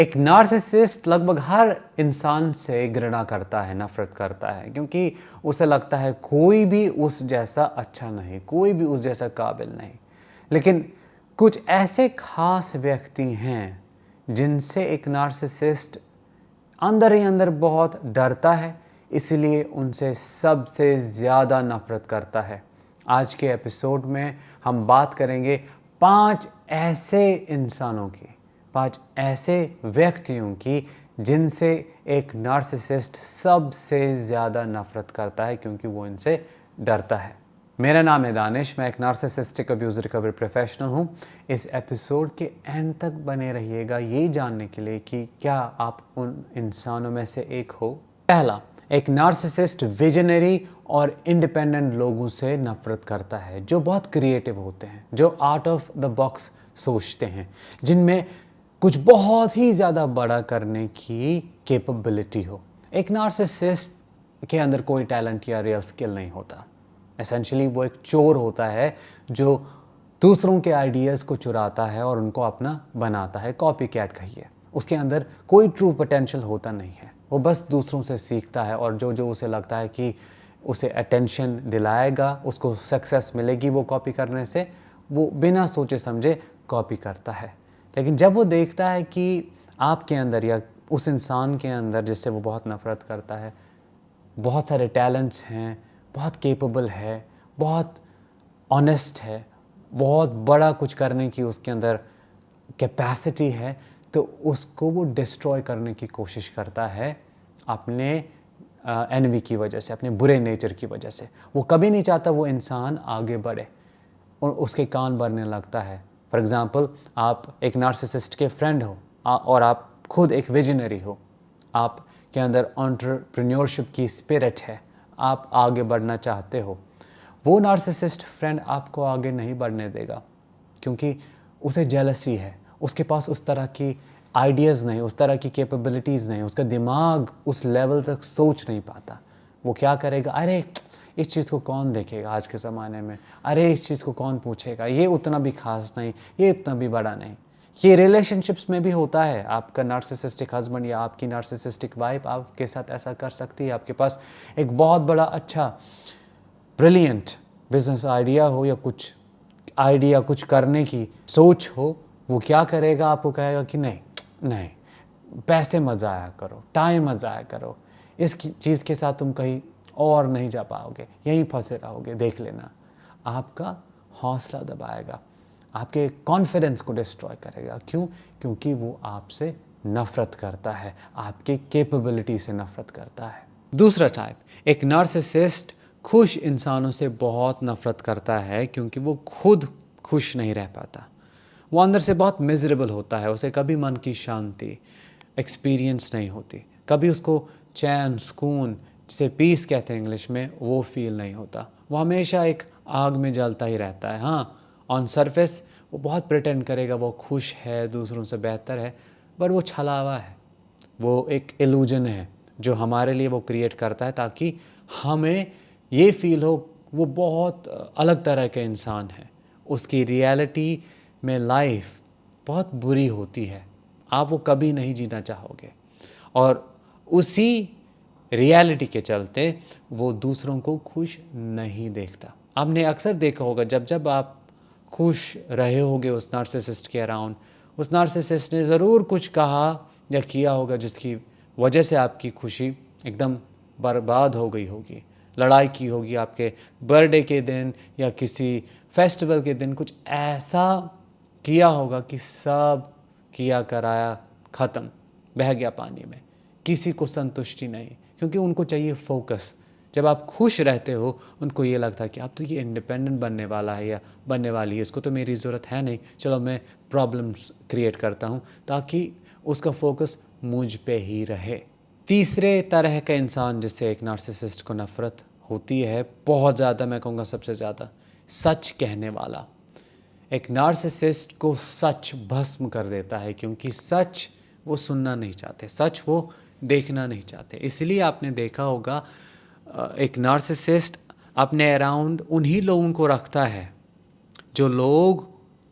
एक नार्सिसिस्ट लगभग हर इंसान से घृणा करता है, नफरत करता है, क्योंकि उसे लगता है कोई भी उस जैसा अच्छा नहीं, कोई भी उस जैसा काबिल नहीं। लेकिन कुछ ऐसे खास व्यक्ति हैं जिनसे एक नार्सिसिस्ट अंदर ही अंदर बहुत डरता है, इसलिए उनसे सबसे ज़्यादा नफरत करता है। आज के एपिसोड में हम बात करेंगे 5 ऐसे इंसानों की, 5 ऐसे व्यक्तियों की जिनसे एक नार्सिसिस्ट सबसे ज़्यादा नफरत करता है, क्योंकि वो इनसे डरता है। मेरा नाम है दानिश, मैं एक नार्सिसिस्टिक अब्यूज़ रिकवरी प्रोफेशनल हूँ। इस एपिसोड के एंड तक बने रहिएगा ये जानने के लिए कि क्या आप उन इंसानों में से एक हो। पहला, एक नार्सिसिस्ट विजनरी और इंडिपेंडेंट लोगों से नफरत करता है, जो बहुत क्रिएटिव होते हैं, जो आउट ऑफ द बॉक्स सोचते हैं, जिनमें कुछ बहुत ही ज़्यादा बड़ा करने की कैपेबिलिटी हो। एक नार्सिसिस्ट के अंदर कोई टैलेंट या रियल स्किल नहीं होता। एसेंशियली वो एक चोर होता है जो दूसरों के आइडियाज़ को चुराता है और उनको अपना बनाता है। कॉपी कैट कहिए। उसके अंदर कोई ट्रू पोटेंशियल होता नहीं है, वो बस दूसरों से सीखता है और जो जो उसे लगता है कि उसे अटेंशन दिलाएगा, उसको सक्सेस मिलेगी वो कॉपी करने से, वो बिना सोचे समझे कॉपी करता है। लेकिन जब वो देखता है कि आपके अंदर या उस इंसान के अंदर जिससे वो बहुत नफरत करता है बहुत सारे टैलेंट्स हैं, बहुत केपेबल है, बहुत ऑनेस्ट है, बहुत बड़ा कुछ करने की उसके अंदर कैपेसिटी है, तो उसको वो डिस्ट्रॉय करने की कोशिश करता है अपने एनवी की वजह से, अपने बुरे नेचर की वजह से। वो कभी नहीं चाहता वो इंसान आगे बढ़े और उसके कान भरने लगता है। फॉर एग्ज़ाम्पल, आप एक नार्सिसिस्ट के फ्रेंड हो और आप खुद एक विजनरी हो, आप के अंदर एंटरप्रेन्योरशिप की स्पिरिट है, आप आगे बढ़ना चाहते हो। वो नार्सिसिस्ट फ्रेंड आपको आगे नहीं बढ़ने देगा, क्योंकि उसे जेलसी है, उसके पास उस तरह की आइडियाज़ नहीं, उस तरह की कैपेबिलिटीज़ नहीं, उसका दिमाग उस लेवल तक सोच नहीं पाता। वो क्या करेगा, अरे इस चीज़ को कौन देखेगा आज के ज़माने में, अरे इस चीज़ को कौन पूछेगा, ये उतना भी खास नहीं, ये इतना भी बड़ा नहीं। ये रिलेशनशिप्स में भी होता है। आपका नार्सिसिस्टिक हस्बैंड या आपकी नार्सिसिस्टिक वाइफ आपके साथ ऐसा कर सकती है। आपके पास एक बहुत बड़ा अच्छा ब्रिलियंट बिजनेस आइडिया हो या कुछ आइडिया, कुछ करने की सोच हो, वो क्या करेगा, आपको कहेगा कि नहीं नहीं, पैसे मत ज़ाया करो, टाइम मत ज़ाया करो, इस चीज़ के साथ तुम कहीं और नहीं जा पाओगे, यहीं फंसे रहोगे, देख लेना। आपका हौसला दबाएगा, आपके कॉन्फिडेंस को डिस्ट्रॉय करेगा। क्यों? क्योंकि वो आपसे नफरत करता है, आपकी कैपेबिलिटी से नफरत करता है। दूसरा टाइप, एक नार्सिसिस्ट खुश इंसानों से बहुत नफरत करता है, क्योंकि वो खुद खुश नहीं रह पाता। वो अंदर से बहुत मिजरेबल होता है, उसे कभी मन की शांति एक्सपीरियंस नहीं होती, कभी उसको चैन, सुकून, जिसे पीस कहते हैं इंग्लिश में, वो फील नहीं होता। वो हमेशा एक आग में जलता ही रहता है। हाँ, ऑन सरफेस वो बहुत प्रिटेंड करेगा वो खुश है, दूसरों से बेहतर है, पर वो छलावा है, वो एक इल्यूजन है जो हमारे लिए वो क्रिएट करता है ताकि हमें ये फील हो वो बहुत अलग तरह के इंसान है। उसकी रियलिटी में लाइफ बहुत बुरी होती है, आप वो कभी नहीं जीना चाहोगे, और उसी रियलिटी के चलते वो दूसरों को खुश नहीं देखता। आपने अक्सर देखा होगा, जब जब आप खुश रहे होगे उस नार्सिसिस्ट के अराउंड, उस नार्सिसिस्ट ने ज़रूर कुछ कहा या किया होगा जिसकी वजह से आपकी खुशी एकदम बर्बाद हो गई होगी। लड़ाई की होगी आपके बर्थडे के दिन या किसी फेस्टिवल के दिन, कुछ ऐसा किया होगा कि सब किया कराया ख़त्म, बह गया पानी में, किसी को संतुष्टि नहीं, क्योंकि उनको चाहिए फोकस। जब आप खुश रहते हो, उनको ये लगता है कि अब तो ये इंडिपेंडेंट बनने वाला है या बनने वाली है, इसको तो मेरी ज़रूरत है नहीं, चलो मैं प्रॉब्लम्स क्रिएट करता हूँ ताकि उसका फोकस मुझ पे ही रहे। तीसरे तरह का इंसान जिससे एक नार्सिसिस्ट को नफ़रत होती है बहुत ज़्यादा, मैं कहूँगा सबसे ज़्यादा, सच कहने वाला। एक नार्सिसिस्ट को सच भस्म कर देता है, क्योंकि सच वो सुनना नहीं चाहते, सच वो देखना नहीं चाहते। इसलिए आपने देखा होगा एक नार्सिसिस्ट अपने अराउंड उन्हीं लोगों को रखता है जो लोग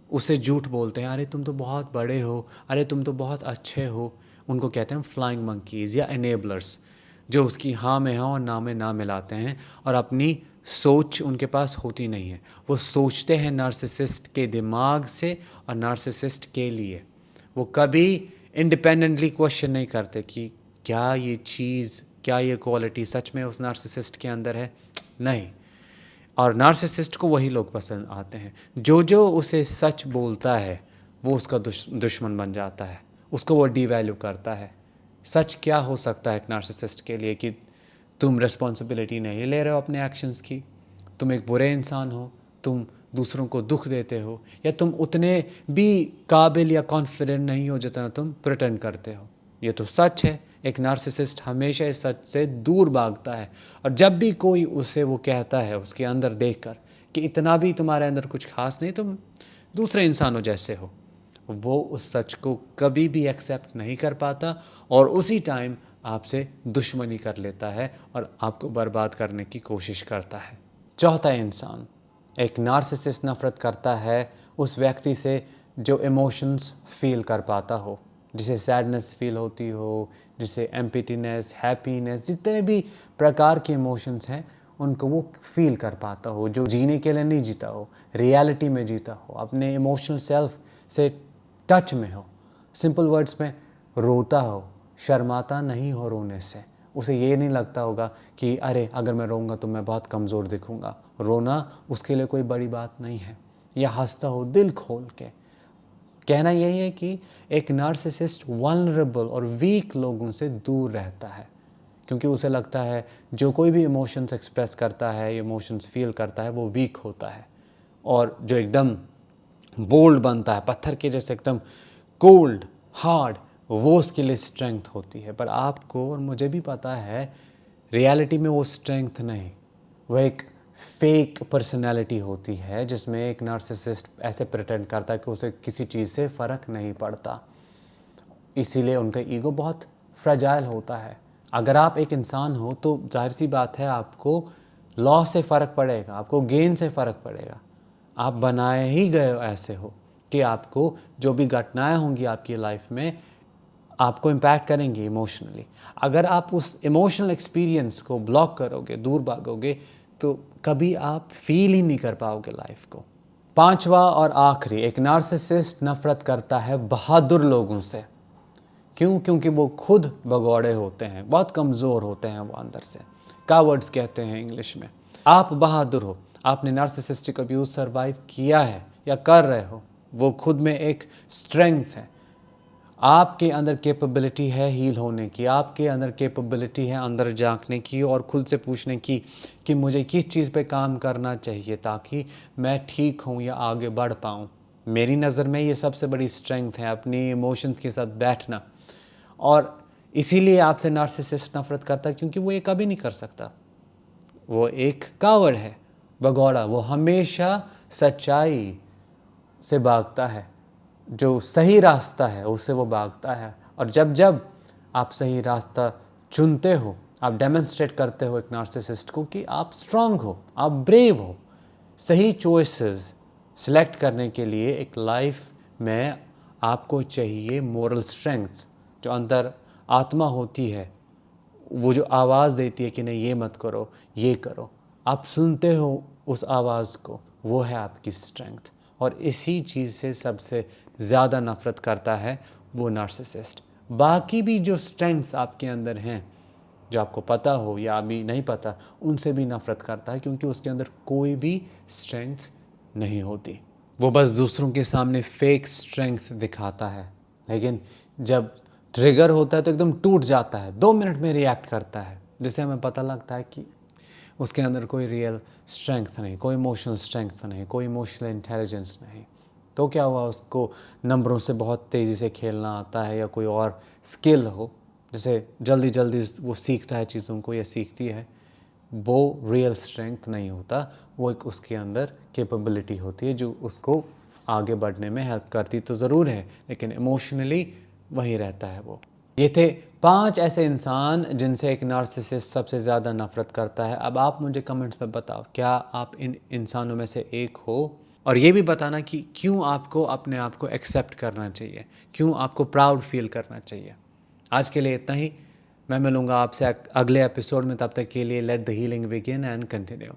उसे झूठ बोलते हैं, अरे तुम तो बहुत बड़े हो, अरे तुम तो बहुत अच्छे हो। उनको कहते हैं फ्लाइंग मंकीज़ या एनेबलर्स, जो उसकी हाँ में हाँ और ना में ना मिलाते हैं और अपनी सोच उनके पास होती नहीं है। वो सोचते हैं नार्सिसिस्ट के दिमाग से और नार्सिसिस्ट के लिए। वो कभी इंडिपेंडेंटली क्वेश्चन नहीं करते कि क्या ये चीज़, क्या ये क्वालिटी सच में उस नार्सिसिस्ट के अंदर है। नहीं। और नार्सिसिस्ट को वही लोग पसंद आते हैं जो जो उसे सच बोलता है वो उसका दुश्मन बन जाता है, उसको वो डीवैल्यू करता है। सच क्या हो सकता है एक नार्सिसिस्ट के लिए कि तुम रिस्पॉन्सिबिलिटी नहीं ले रहे हो अपने एक्शंस की, तुम एक बुरे इंसान हो, तुम दूसरों को दुख देते हो, या तुम उतने भी काबिल या कॉन्फिडेंट नहीं हो जितना तुम प्रिटेंड करते हो। ये तो सच है। एक नार्सिसिस्ट हमेशा इस सच से दूर भागता है, और जब भी कोई उसे वो कहता है उसके अंदर देखकर कि इतना भी तुम्हारे अंदर कुछ खास नहीं, तुम दूसरे इंसानों जैसे हो, वो उस सच को कभी भी एक्सेप्ट नहीं कर पाता और उसी टाइम आपसे दुश्मनी कर लेता है और आपको बर्बाद करने की कोशिश करता है। चौथा इंसान, एक नार्सिसिस्ट नफ़रत करता है उस व्यक्ति से जो इमोशंस फील कर पाता हो, जिसे सैडनेस फील होती हो, जिसे एम्पिटीनेस, हैप्पीनेस, जितने भी प्रकार के इमोशंस हैं उनको वो फील कर पाता हो, जो जीने के लिए नहीं जीता हो, रियलिटी में जीता हो, अपने इमोशनल सेल्फ से टच में हो। सिंपल वर्ड्स में रोता हो, शर्माता नहीं हो रोने से। उसे ये नहीं लगता होगा कि अरे अगर मैं रोऊंगा तो मैं बहुत कमज़ोर दिखूंगा। रोना उसके लिए कोई बड़ी बात नहीं है। या हंसता हो दिल खोल के। कहना यही है कि एक नार्सिसिस्ट वल्नरेबल और वीक लोगों से दूर रहता है, क्योंकि उसे लगता है जो कोई भी इमोशंस एक्सप्रेस करता है, इमोशंस फील करता है, वो वीक होता है। और जो एकदम बोल्ड बनता है, पत्थर के जैसे एकदम कोल्ड हार्ड, वो उसके लिए स्ट्रेंथ होती है। पर आपको और मुझे भी पता है रियलिटी में वो स्ट्रेंथ नहीं, वह एक फेक पर्सनैलिटी होती है जिसमें एक नार्सिसिस्ट ऐसे प्रिटेंड करता है कि उसे किसी चीज़ से फ़र्क नहीं पड़ता। इसीलिए उनका ईगो बहुत फ्रेजाइल होता है। अगर आप एक इंसान हो तो जाहिर सी बात है आपको लॉस से फ़र्क पड़ेगा, आपको गेन से फ़र्क पड़ेगा। आप बनाए ही गए ऐसे हो कि आपको जो भी घटनाएं होंगी आपकी लाइफ में आपको इम्पैक्ट करेंगी इमोशनली। अगर आप उस इमोशनल एक्सपीरियंस को ब्लॉक करोगे, दूर भागोगे, तो कभी आप फील ही नहीं कर पाओगे लाइफ को। पांचवा और आखिरी, एक नार्सिसिस्ट नफरत करता है बहादुर लोगों से। क्यों? क्योंकि वो खुद भगौड़े होते हैं, बहुत कमज़ोर होते हैं वो अंदर से। कावर्ड्स कहते हैं इंग्लिश में। आप बहादुर हो, आपने नार्सिसिस्टिक अब्यूज़ सर्वाइव किया है या कर रहे हो, वो खुद में एक स्ट्रेंथ है। आपके अंदर कैपेबिलिटी है हील होने की, आपके अंदर कैपेबिलिटी है अंदर झांकने की और खुद से पूछने की कि मुझे किस चीज़ पे काम करना चाहिए ताकि मैं ठीक हूँ या आगे बढ़ पाऊँ। मेरी नज़र में ये सबसे बड़ी स्ट्रेंथ है, अपनी इमोशंस के साथ बैठना। और इसीलिए आपसे नार्सिसिस्ट नफरत करता है, क्योंकि वो ये कभी नहीं कर सकता। वो एक कावड़ है, भगौड़ा। वो हमेशा सच्चाई से भागता है, जो सही रास्ता है उससे वो भागता है। और जब जब आप सही रास्ता चुनते हो, आप डेमोन्स्ट्रेट करते हो एक नार्सिसिस्ट को कि आप स्ट्रांग हो, आप ब्रेव हो। सही चॉइसेस सिलेक्ट करने के लिए एक लाइफ में आपको चाहिए मोरल स्ट्रेंथ, जो अंदर आत्मा होती है, वो जो आवाज़ देती है कि नहीं ये मत करो, ये करो। आप सुनते हो उस आवाज़ को, वो है आपकी स्ट्रेंथ। और इसी चीज़ से सबसे ज़्यादा नफ़रत करता है वो नार्सिसिस्ट। बाकी भी जो स्ट्रेंथ्स आपके अंदर हैं, जो आपको पता हो या अभी नहीं पता, उनसे भी नफ़रत करता है, क्योंकि उसके अंदर कोई भी स्ट्रेंथ नहीं होती। वो बस दूसरों के सामने फेक स्ट्रेंथ दिखाता है, लेकिन जब ट्रिगर होता है तो एकदम टूट जाता है, 2 मिनट में रिएक्ट करता है, जिससे हमें पता लगता है कि उसके अंदर कोई रियल स्ट्रेंथ नहीं, कोई इमोशनल स्ट्रेंथ नहीं, कोई इमोशनल इंटेलिजेंस नहीं। तो क्या हुआ, उसको नंबरों से बहुत तेज़ी से खेलना आता है या कोई और स्किल हो, जैसे जल्दी जल्दी वो सीखता है चीज़ों को या सीखती है, वो रियल स्ट्रेंथ नहीं होता। वो एक उसके अंदर कैपेबिलिटी होती है जो उसको आगे बढ़ने में हेल्प करती तो ज़रूर है, लेकिन इमोशनली वही रहता है वो। ये थे 5 ऐसे इंसान जिनसे एक नार्सिसिस्ट सबसे ज़्यादा नफरत करता है। अब आप मुझे कमेंट्स में बताओ, क्या आप इन इंसानों में से एक हो? और ये भी बताना कि क्यों आपको अपने आप को एक्सेप्ट करना चाहिए, क्यों आपको प्राउड फील करना चाहिए। आज के लिए इतना ही। मैं मिलूँगा आपसे अगले एपिसोड में, तब तक के लिए let the healing begin and continue.